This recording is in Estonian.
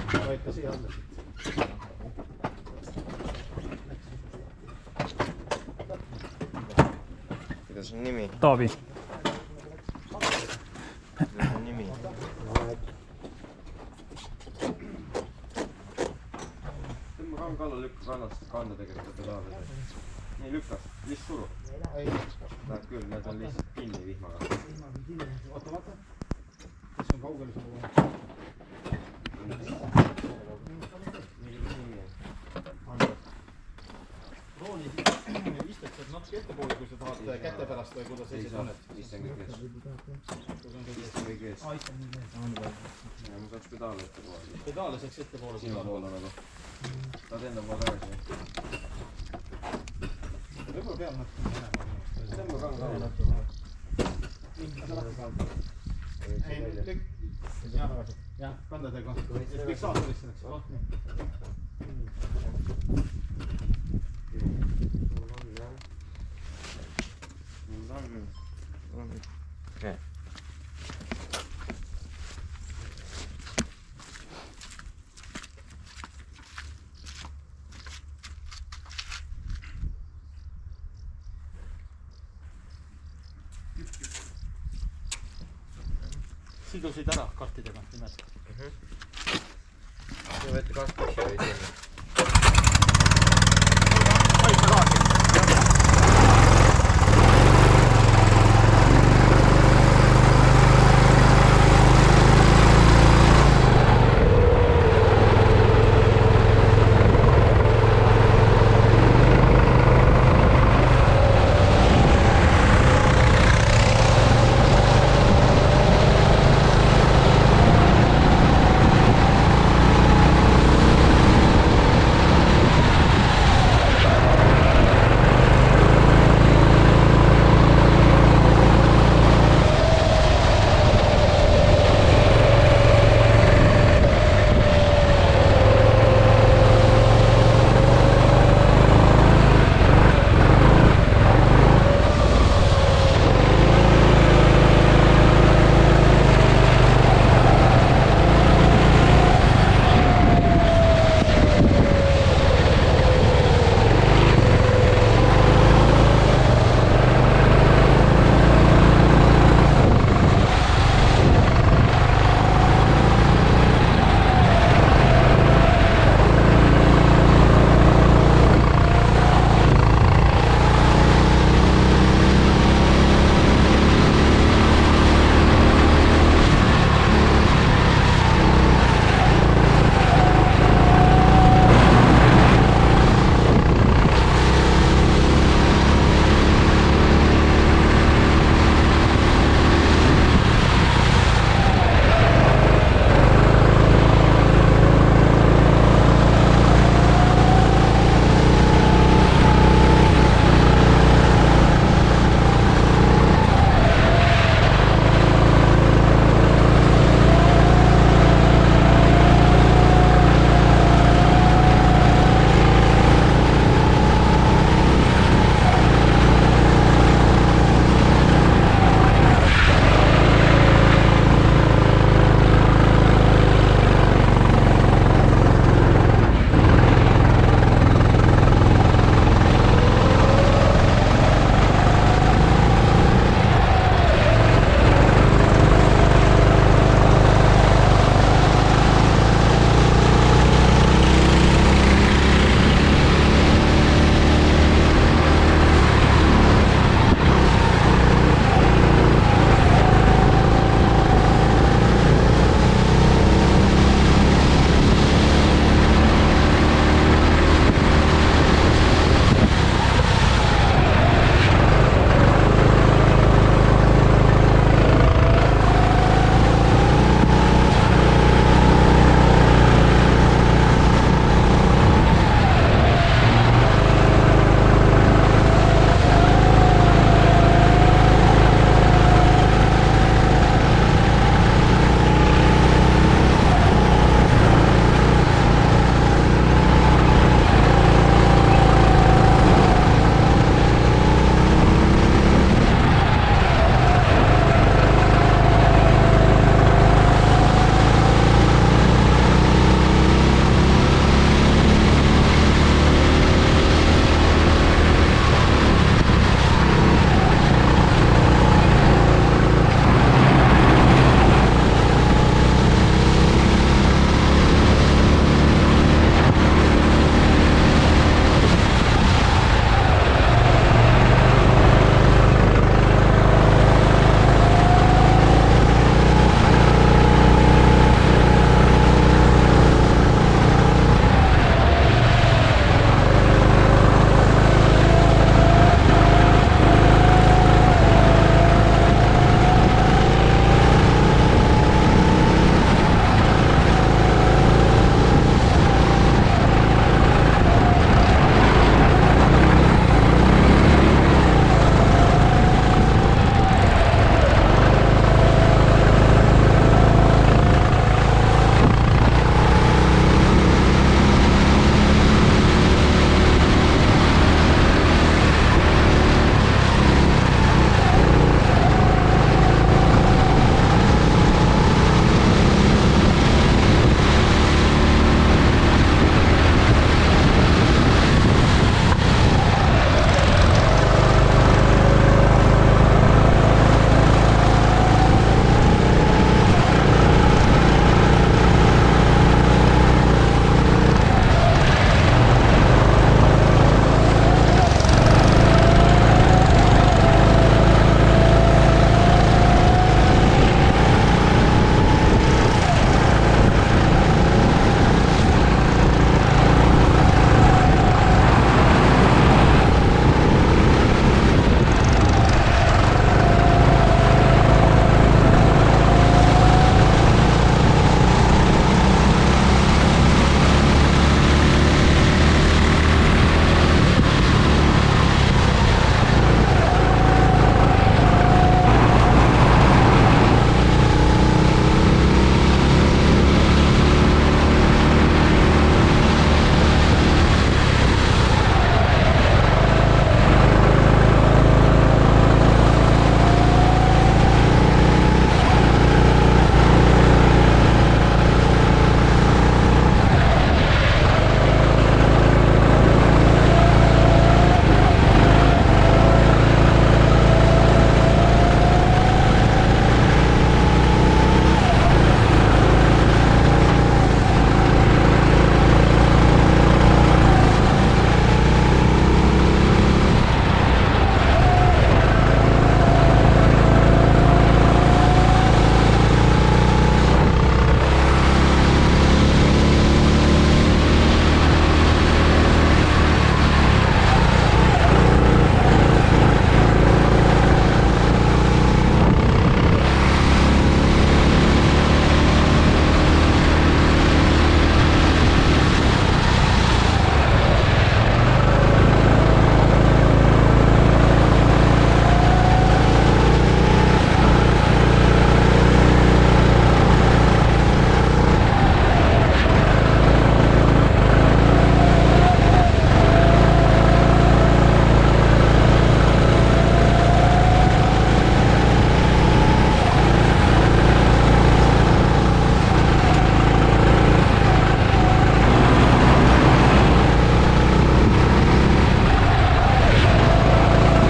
Võite siia alla siit. Kuidas on nimi? Taavi. Kuidas on nimi? Tõmba kang alla, lükka kannast kanda tegelikult pedaali. Nii lükkas, lihtsalt suru. Läheb küll, need on lihtsalt kinni vihmaga. Oota, vaata. Kes on kaugel sul on? Rooni istud sealt natuke ettepoole, kui sa tahad käte pärast või kuidas sa ise tunned? Isten kõik ees. Isten kõik ees. Ja ma saaks pedaali ettepoole. Pedaale saaks ettepoole. Sinu poole nagu. Tahad enda poole tagasi. Võib-olla peab natuke minema. Tõmba kang alla. Ei, lükk. Jah, kandadega. Kõik saatorist selleks. Okay. Sidusid ära kartidega, nimed. Võeti kast asja või teine.